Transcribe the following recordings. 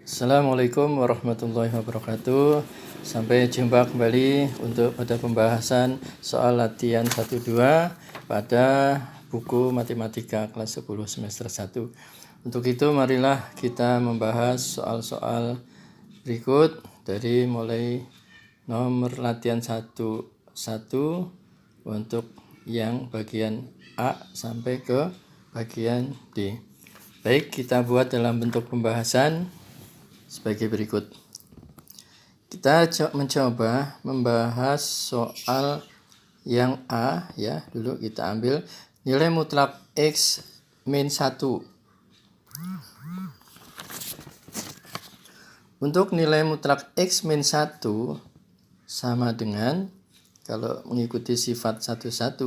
Assalamualaikum warahmatullahi wabarakatuh. Sampai jumpa kembali untuk pada pembahasan soal latihan 1-2 pada buku matematika kelas 10 semester 1. Untuk itu marilah kita membahas soal-soal berikut dari mulai nomor latihan 1 untuk yang bagian A sampai ke bagian D. Baik, kita buat dalam bentuk pembahasan sebagai berikut. Kita mencoba membahas soal yang A ya. Dulu kita ambil nilai mutlak X min 1. Untuk nilai mutlak X min 1 sama dengan, kalau mengikuti sifat 1-1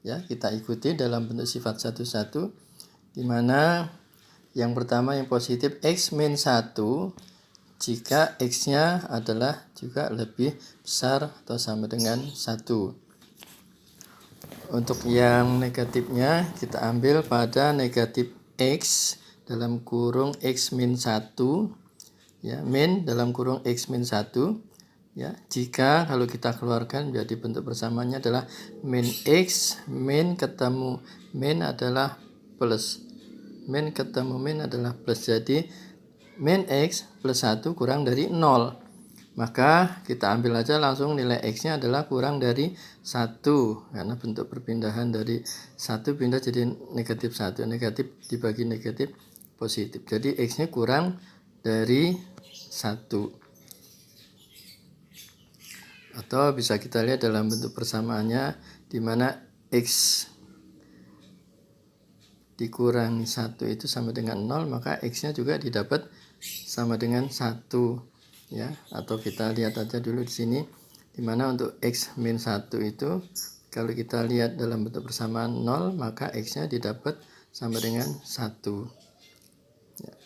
ya, kita ikuti dalam bentuk sifat 1-1, di mana yang pertama yang positif X min 1 jika X-nya adalah juga lebih besar atau sama dengan 1. Untuk yang negatifnya kita ambil pada negatif X dalam kurung X min 1 ya, min dalam kurung X min 1 ya, jika kalau kita keluarkan jadi bentuk persamaannya adalah min X min ketemu min adalah plus, min ketemu min adalah plus, jadi min X plus 1 kurang dari 0. Maka kita ambil aja langsung nilai X nya adalah kurang dari 1, karena bentuk perpindahan dari 1 pindah jadi negatif 1, negatif dibagi negatif positif, jadi X nya kurang dari 1. Atau bisa kita lihat dalam bentuk persamaannya, di mana X dikurangi 1 itu sama dengan 0, maka X nya juga didapat sama dengan 1 ya. Atau kita lihat aja dulu di sini, di mana untuk X min 1 itu kalau kita lihat dalam bentuk persamaan 0, maka X nya didapat sama dengan 1 ya.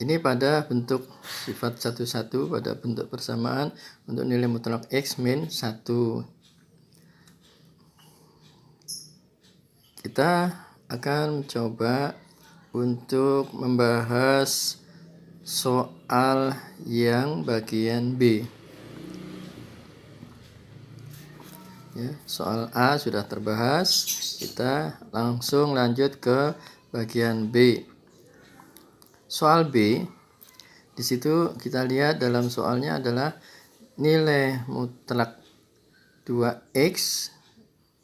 Ini pada bentuk sifat 1-1 pada bentuk persamaan untuk nilai mutlak X min 1. Kita akan mencoba untuk membahas soal yang bagian B ya. Soal A sudah terbahas, kita langsung lanjut ke bagian B. Soal B, di situ kita lihat dalam soalnya adalah nilai mutlak 2x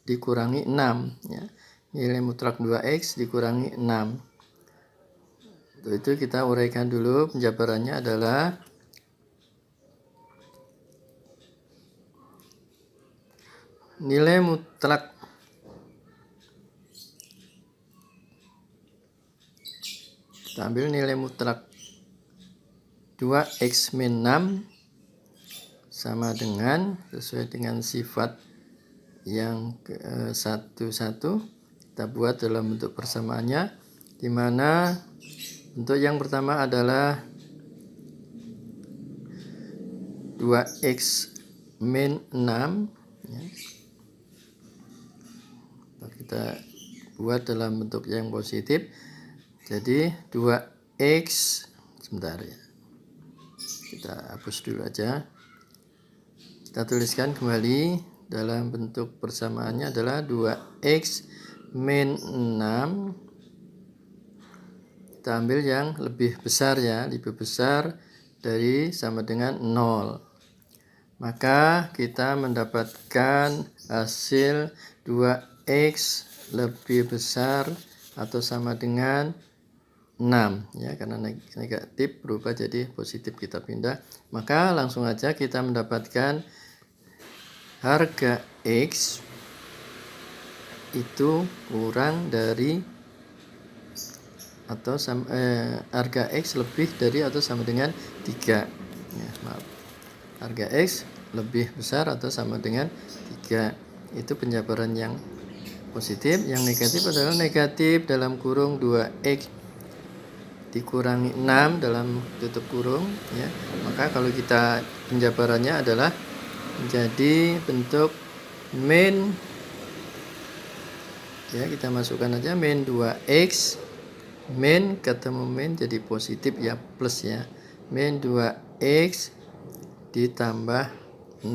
dikurangi 6 ya. Nilai mutlak 2x dikurangi 6. Untuk itu kita uraikan dulu, penjabarannya adalah nilai mutlak kita ambil nilai mutlak 2x min 6 sama dengan, sesuai dengan sifat yang 1-1, kita buat dalam bentuk persamaannya, di mana untuk yang pertama adalah 2x min 6 ya. Kita buat dalam bentuk yang positif, jadi 2x, sebentar ya, kita hapus dulu aja, kita tuliskan kembali dalam bentuk persamaannya adalah 2x min 6, kita ambil yang lebih besar ya, lebih besar dari sama dengan 0. Maka kita mendapatkan hasil 2x lebih besar atau sama dengan 6 ya, karena negatif berubah jadi positif, kita pindah. Maka langsung aja kita mendapatkan harga X itu kurang dari atau harga X lebih dari atau sama dengan 3 ya, maaf, harga X lebih besar atau sama dengan 3. Itu penjabaran yang positif. Yang negatif adalah negatif dalam kurung 2x dikurangi 6 dalam tutup kurung ya. Maka kalau kita penjabarannya adalah menjadi bentuk min ya, kita masukkan aja min 2x min ketemu min jadi positif ya, plus ya, min 2x ditambah 6.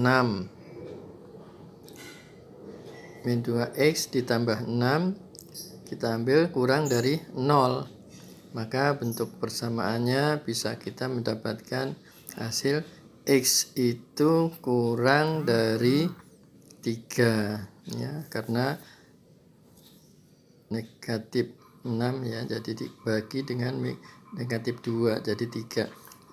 Min 2x ditambah 6 kita ambil kurang dari 0. Maka bentuk persamaannya bisa kita mendapatkan hasil x itu kurang dari 3 ya, karena negatif 6 ya, jadi dibagi dengan negatif 2 jadi 3.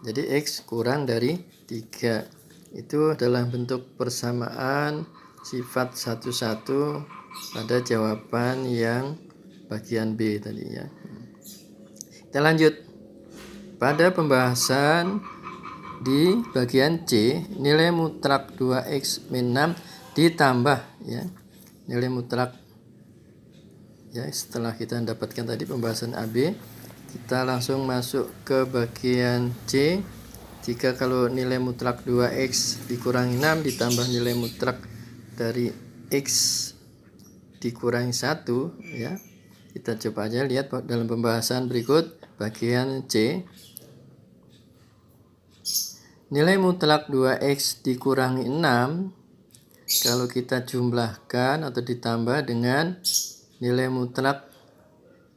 Jadi x kurang dari 3. Itu adalah bentuk persamaan sifat 1, 1 pada jawaban yang bagian B tadi ya. Kita lanjut pada pembahasan di bagian C, nilai mutlak 2x min 6 ditambah ya, nilai mutlak ya. Setelah kita mendapatkan tadi pembahasan AB, kita langsung masuk ke bagian C. Jika kalau nilai mutlak 2x dikurangi 6 ditambah nilai mutlak dari x dikurangi 1 ya. Kita coba aja lihat dalam pembahasan berikut bagian C. Nilai mutlak 2x dikurangi 6 kalau kita jumlahkan atau ditambah dengan nilai mutlak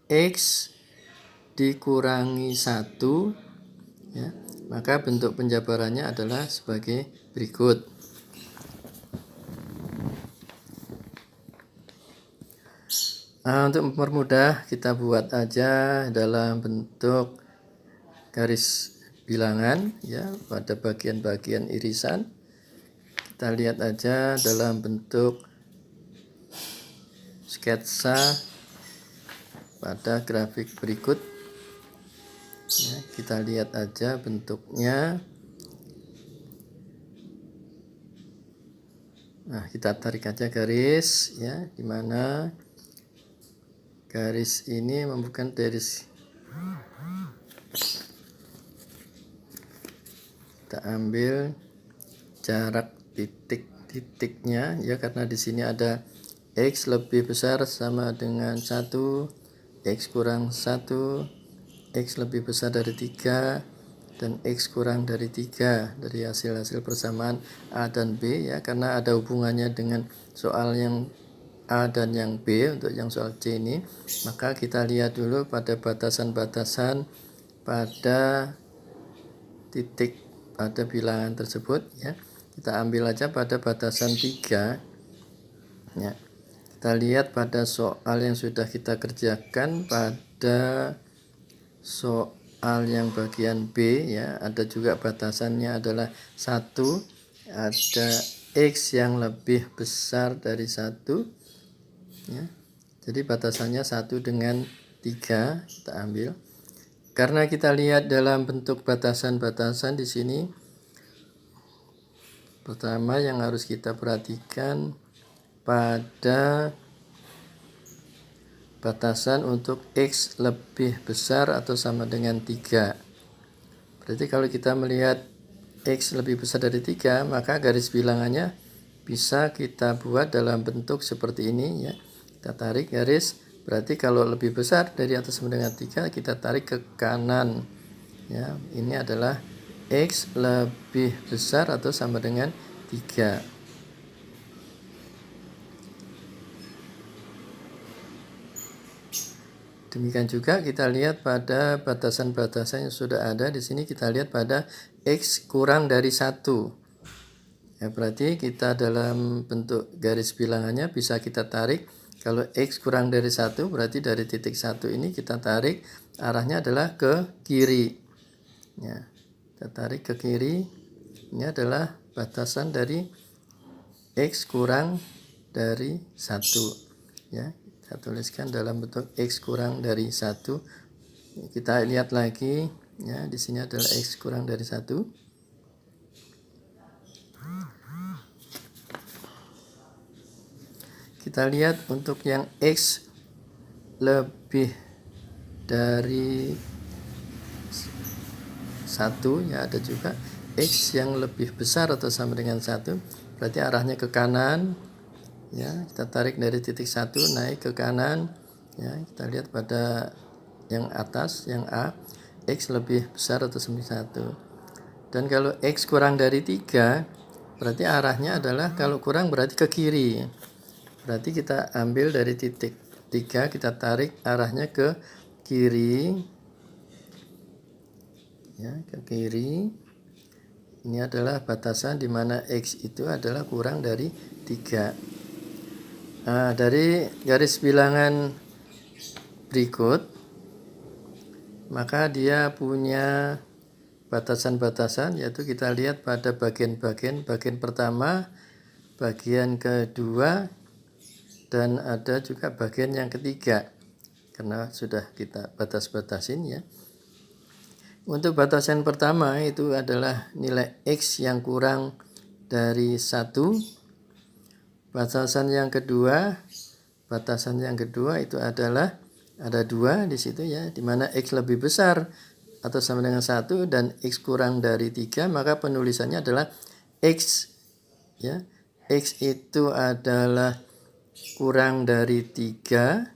x dikurangi 1 ya, maka bentuk penjabarannya adalah sebagai berikut. Nah, untuk mempermudah kita buat aja dalam bentuk garis bilangan ya pada bagian-bagian irisan. Kita lihat aja dalam bentuk sketsa pada grafik berikut ya, kita lihat aja bentuknya. Nah, kita tarik aja garis ya, dimana garis ini membutuhkan garis. Kita ambil jarak titiknya ya, karena di sini ada x lebih besar sama dengan 1, x kurang 1, x lebih besar dari 3, dan x kurang dari 3 dari hasil-hasil persamaan A dan B ya, karena ada hubungannya dengan soal yang A dan yang B untuk yang soal C ini. Maka kita lihat dulu pada batasan-batasan pada titik pada bilangan tersebut ya. Kita ambil aja pada batasan 3 ya. Kita lihat pada soal yang sudah kita kerjakan pada soal yang bagian B ya, ada juga batasannya adalah 1, ada x yang lebih besar dari 1 ya. Jadi batasannya 1 dengan 3 kita ambil. Karena kita lihat dalam bentuk batasan-batasan di sini, pertama yang harus kita perhatikan pada batasan untuk x lebih besar atau sama dengan 3. Berarti kalau kita melihat x lebih besar dari 3, maka garis bilangannya bisa kita buat dalam bentuk seperti ini ya. Kita tarik garis, berarti kalau lebih besar dari atau sama dengan 3, kita tarik ke kanan ya. Ini adalah x lebih besar atau sama dengan 3. Demikian juga kita lihat pada batasan-batasan yang sudah ada di sini, kita lihat pada x kurang dari 1 ya, berarti kita dalam bentuk garis bilangannya bisa kita tarik. Kalau x kurang dari 1 berarti dari titik 1 ini kita tarik arahnya adalah ke kiri ya. Kita tarik ke kiri. Ini adalah batasan dari x kurang dari 1 ya. Kita tuliskan dalam bentuk x kurang dari 1. Kita lihat lagi ya, di sini adalah x kurang dari 1. Kita lihat untuk yang x lebih dari 1 ya, ada juga x yang lebih besar atau sama dengan 1, berarti arahnya ke kanan ya. Kita tarik dari titik 1 naik ke kanan ya. Kita lihat pada yang atas yang A, x lebih besar atau sama dengan 1. Dan kalau X kurang dari 3, berarti arahnya adalah kalau kurang berarti ke kiri. Berarti kita ambil dari titik 3, kita tarik arahnya ke kiri. Ya, ke kiri. Ini adalah batasan di mana X itu adalah kurang dari 3. Nah, dari garis bilangan berikut, maka dia punya batasan-batasan, yaitu kita lihat pada bagian pertama, bagian kedua, dan ada juga bagian yang ketiga, karena sudah kita batas-batasin ya. Untuk batasan pertama itu adalah nilai X yang kurang dari 1. Batasan yang kedua itu adalah ada 2 di situ ya, di mana X lebih besar atau sama dengan 1 dan X kurang dari 3, maka penulisannya adalah X ya. X itu adalah kurang dari 3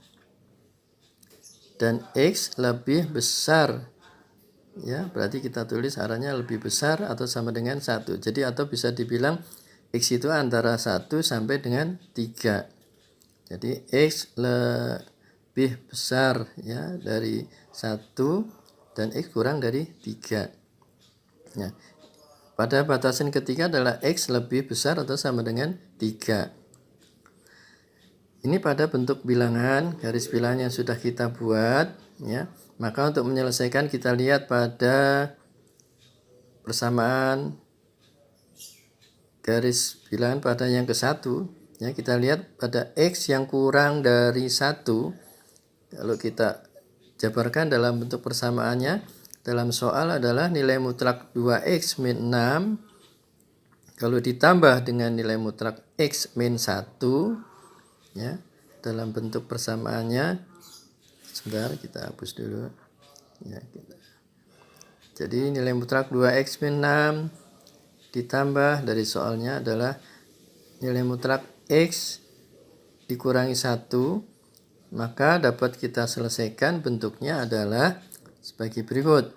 dan X lebih besar. Ya, berarti kita tulis arahnya lebih besar atau sama dengan 1. Jadi atau bisa dibilang X itu antara 1 sampai dengan 3. Jadi X lebih besar ya dari 1 dan X kurang dari 3. Nah, pada batasan ketiga adalah X lebih besar atau sama dengan 3. Ini pada bentuk bilangan, garis bilangan yang sudah kita buat ya. Maka untuk menyelesaikan kita lihat pada persamaan garis bilangan pada yang ke-1 ya, kita lihat pada X yang kurang dari 1. Kalau kita jabarkan dalam bentuk persamaannya dalam soal adalah nilai mutlak 2X min 6 kalau ditambah dengan nilai mutlak X min 1 ya, dalam bentuk persamaannya. Sebentar, kita hapus dulu ya, jadi nilai mutlak 2X min 6 ditambah dari soalnya adalah nilai mutlak X dikurangi 1, maka dapat kita selesaikan bentuknya adalah sebagai berikut.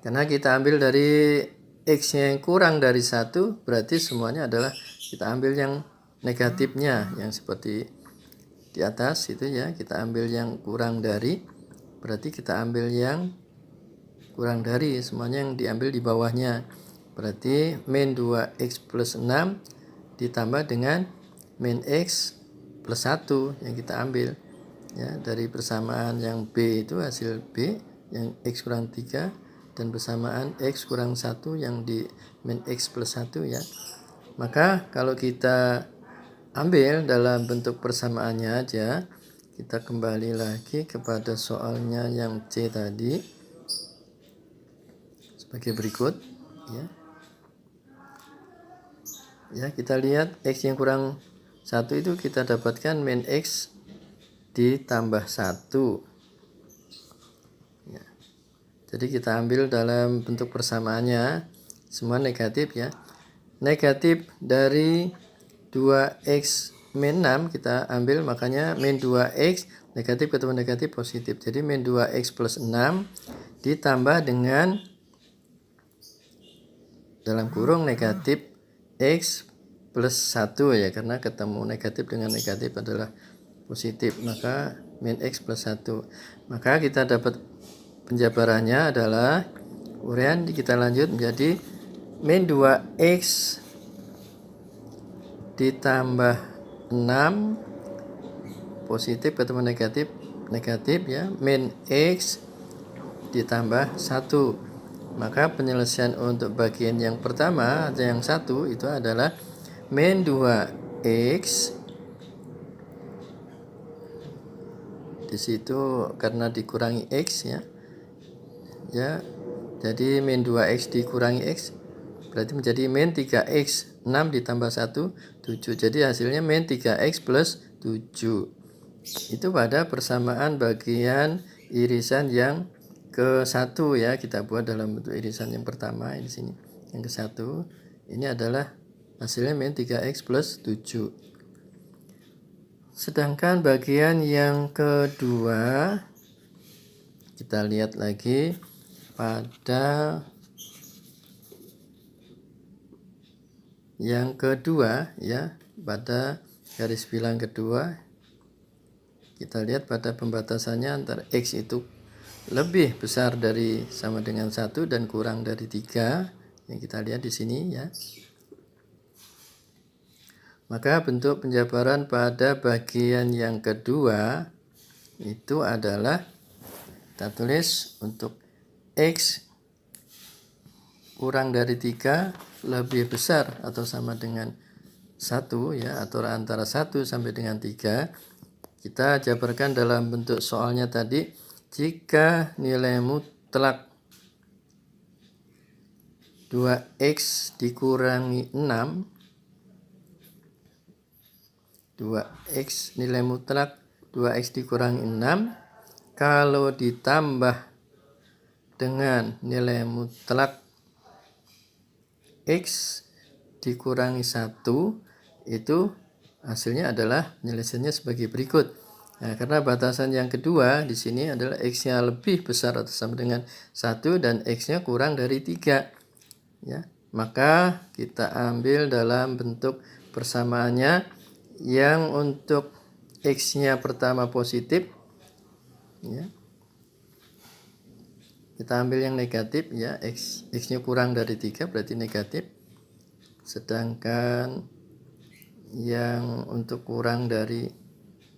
Karena kita ambil dari X yang kurang dari 1, berarti semuanya adalah kita ambil yang negatifnya, yang seperti di atas itu ya, kita ambil yang kurang dari, berarti kita ambil yang kurang dari, semuanya yang diambil di bawahnya. Berarti min 2X plus 6 ditambah dengan min X plus 1 yang kita ambil ya, dari persamaan yang B itu hasil B yang X kurang 3 dan persamaan X kurang 1 yang di min X plus 1 ya. Maka kalau kita ambil dalam bentuk persamaannya aja, kita kembali lagi kepada soalnya yang C tadi sebagai berikut ya. Ya, kita lihat X yang kurang 1 itu kita dapatkan min X ditambah 1 ya. Jadi kita ambil dalam bentuk persamaannya semua negatif ya. Negatif dari 2X min 6 kita ambil, makanya min 2X negatif ketemu negatif positif. Jadi min 2X plus 6 ditambah dengan dalam kurung negatif X plus 1 ya, karena ketemu negatif dengan negatif adalah positif, maka min X plus 1. Maka kita dapat penjabarannya adalah uraian, kita lanjut menjadi min 2X ditambah 6 positif ketemu negatif ya, min X ditambah 1. Maka penyelesaian untuk bagian yang pertama atau yang 1 itu adalah min 2X di situ karena dikurangi X ya. Ya, jadi min 2X dikurangi X berarti menjadi min 3X, 6 ditambah 1, 7. Jadi hasilnya min 3X plus 7. Itu pada persamaan bagian irisan yang ke-1 ya, kita buat dalam bentuk irisan yang pertama di sini. Yang ke-1 ini adalah hasilnya min 3X plus 7. Sedangkan bagian yang kedua kita lihat lagi pada yang kedua ya, pada garis bilang kedua kita lihat pada pembatasannya antara X itu lebih besar dari sama dengan 1 dan kurang dari 3 yang kita lihat di sini ya. Maka bentuk penjabaran pada bagian yang kedua itu adalah kita tulis untuk X kurang dari 3 lebih besar atau sama dengan 1 ya, atau antara 1 sampai dengan 3. Kita jabarkan dalam bentuk soalnya tadi, jika nilai mutlak 2x dikurangi 6, 2x nilai mutlak 2x dikurangi 6 kalau ditambah dengan nilai mutlak x dikurangi 1 itu hasilnya adalah penyelesaiannya sebagai berikut. Nah, karena batasan yang kedua di sini adalah x-nya lebih besar atau sama dengan 1 dan x-nya kurang dari 3. Ya, maka kita ambil dalam bentuk persamaannya yang untuk x-nya pertama positif ya. Kita ambil yang negatif ya, x-nya kurang dari 3 berarti negatif. Sedangkan yang untuk kurang dari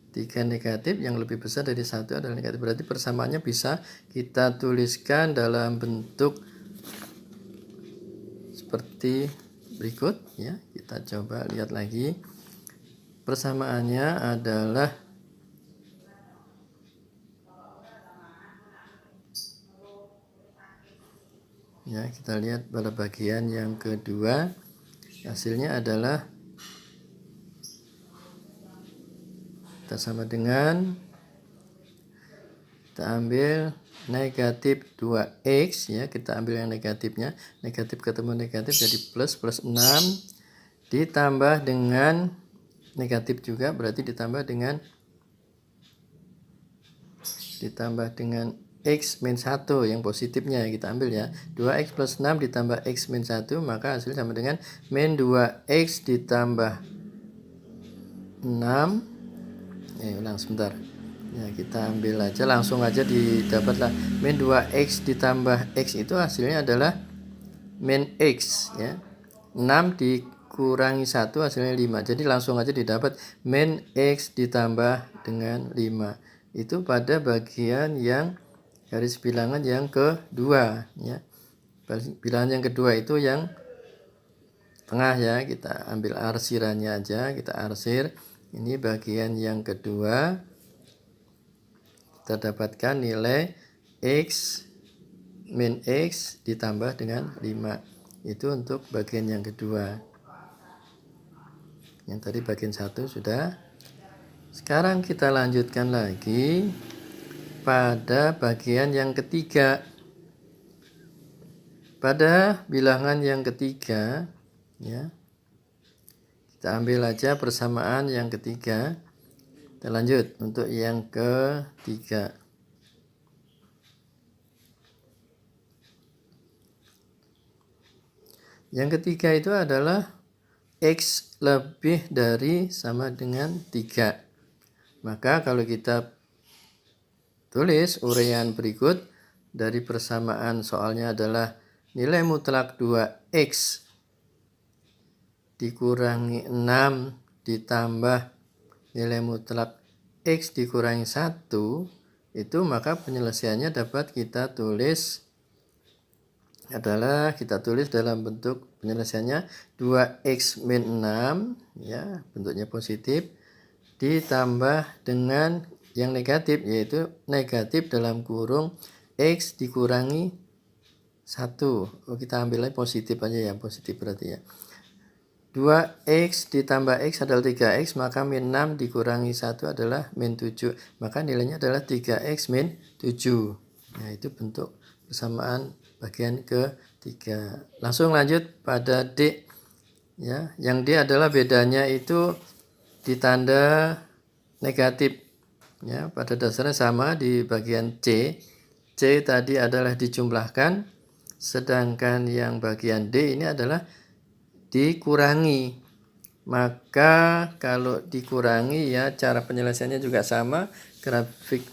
3 negatif, yang lebih besar dari 1 adalah negatif. Berarti persamaannya bisa kita tuliskan dalam bentuk seperti berikut ya. Kita coba lihat lagi. Persamaannya adalah ya, kita lihat pada bagian yang kedua hasilnya adalah kita sama dengan, kita ambil negatif 2x ya, kita ambil yang negatifnya, negatif ketemu negatif jadi plus 6 ditambah dengan negatif juga, berarti ditambah dengan x min 1 yang positifnya kita ambil ya, 2x plus 6 ditambah x min 1 maka hasilnya sama dengan min 2x ditambah 6. Ulang sebentar ya, kita ambil aja langsung aja didapatlah min 2x ditambah x itu hasilnya adalah min x ya, 6 dikurangi 1 hasilnya 5, jadi langsung aja didapat min x ditambah dengan 5. Itu pada bagian yang garis bilangan yang kedua ya. Bilangan yang kedua itu yang tengah ya, kita ambil arsirannya aja, kita arsir. Ini bagian yang kedua, kita dapatkan nilai x min x ditambah dengan 5. Itu untuk bagian yang kedua. Yang tadi bagian 1 sudah. Sekarang kita lanjutkan lagi pada bagian yang ketiga. Pada bilangan yang ketiga ya, kita ambil aja persamaan yang ketiga. Kita lanjut untuk yang ketiga. Yang ketiga itu adalah x lebih dari sama dengan 3. Maka kalau kita tulis uraian berikut dari persamaan soalnya adalah nilai mutlak 2x dikurangi 6 ditambah nilai mutlak x dikurangi 1 itu, maka penyelesaiannya dapat kita tulis adalah, kita tulis dalam bentuk penyelesaiannya 2x min 6 ya, bentuknya positif, ditambah dengan yang negatif yaitu negatif dalam kurung x dikurangi 1. Kita ambil positif aja ya, positif berarti ya. 2x ditambah x adalah 3x, maka min 6 dikurangi 1 adalah min 7. Maka nilainya adalah 3x min 7. Nah, itu bentuk persamaan bagian ketiga. Langsung lanjut pada D. Ya, yang D adalah bedanya itu ditanda negatif. Ya, pada dasarnya sama di bagian C. C tadi adalah dijumlahkan, sedangkan yang bagian D ini adalah dikurangi. Maka kalau dikurangi ya cara penyelesaiannya juga sama, grafik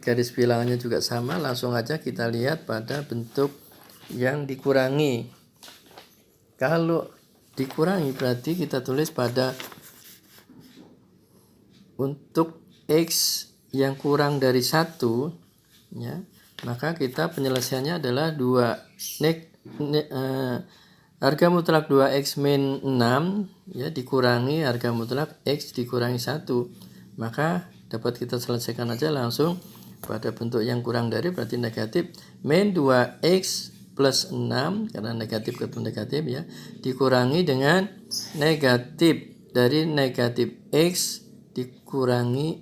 garis bilangannya juga sama. Langsung aja kita lihat pada bentuk yang dikurangi. Kalau dikurangi berarti kita tulis pada untuk X yang kurang dari 1 ya, maka kita penyelesaiannya adalah harga mutlak 2X min 6 ya dikurangi harga mutlak X dikurangi 1. Maka dapat kita selesaikan aja langsung pada bentuk yang kurang dari, berarti negatif min 2X plus 6 karena negatif ketemu negatif ya, dikurangi dengan negatif dari negatif X dikurangi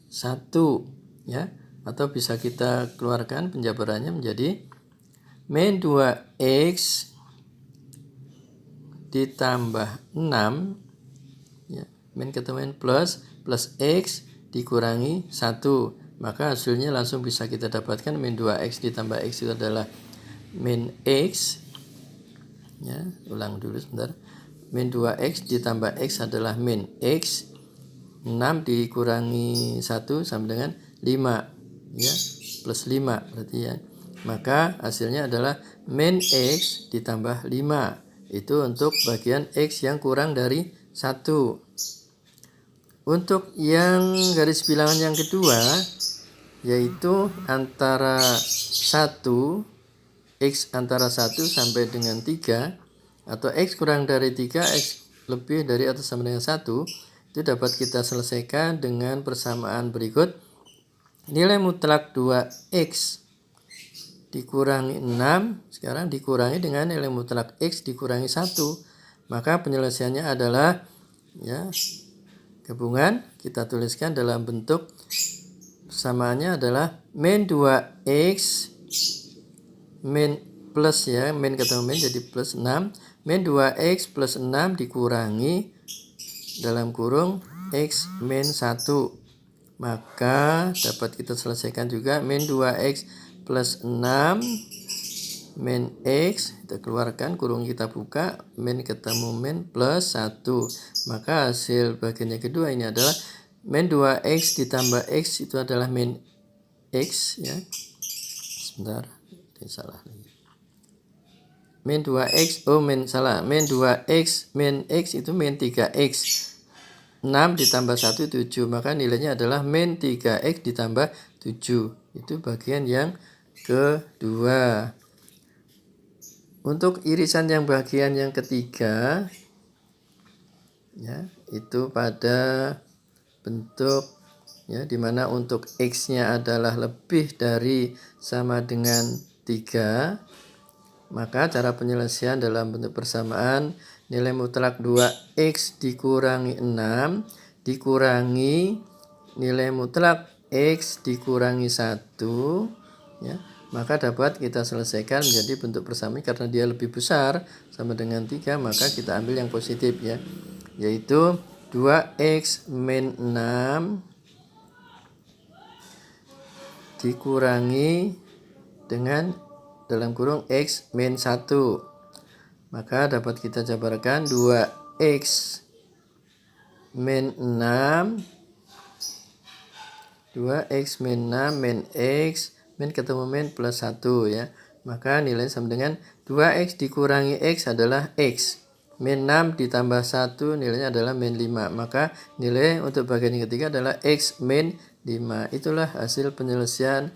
1 ya, atau bisa kita keluarkan penjabarannya menjadi min 2X ditambah 6 ya, min ketemu min plus X dikurangi 1, maka hasilnya langsung bisa kita dapatkan min 2X ditambah X itu adalah min X ya, ulang dulu sebentar, min 2X ditambah X adalah min X, 6 dikurangi 1 sama dengan 5 ya, plus 5 berarti ya, maka hasilnya adalah min X ditambah 5. Itu untuk bagian X yang kurang dari 1. Untuk yang garis bilangan yang kedua, yaitu antara 1, X antara 1 sampai dengan 3, atau X kurang dari 3, X lebih dari atau sama dengan 1, itu dapat kita selesaikan dengan persamaan berikut. Nilai mutlak 2X dikurangi 6 sekarang dikurangi dengan nilai mutlak X dikurangi 1, maka penyelesaiannya adalah ya gabungan kita tuliskan dalam bentuk persamaannya adalah min 2X min plus ya, min ketemu min jadi plus 6, min 2X plus 6 dikurangi dalam kurung X min 1, maka dapat kita selesaikan juga min 2X plus 6 min X, kita keluarkan kurung kita buka, min ketemu min plus 1, maka hasil bagian yang kedua ini adalah min 2X ditambah X itu adalah min X ya, sebentar ini salah lagi, min 2X min 2X min X itu min 3X, 6 ditambah 1 7, maka nilainya adalah min 3X ditambah 7. Itu bagian yang kedua. Untuk irisan yang bagian yang ketiga ya, itu pada bentuk ya, dimana untuk X-nya adalah lebih dari sama dengan 3, maka cara penyelesaian dalam bentuk persamaan nilai mutlak 2X dikurangi 6 dikurangi nilai mutlak X dikurangi 1 ya, maka dapat kita selesaikan menjadi bentuk persamaan karena dia lebih besar sama dengan 3, maka kita ambil yang positif ya, yaitu 2X min 6 dikurangi dengan dalam kurung X min 1, maka dapat kita jabarkan 2X min 6 2X min 6 min X min ketemu min plus 1 ya, maka nilai sama dengan 2X dikurangi X adalah X min 6 ditambah 1 nilainya adalah min 5, maka nilai untuk bagian yang ketiga adalah X min 5. Itulah hasil penyelesaian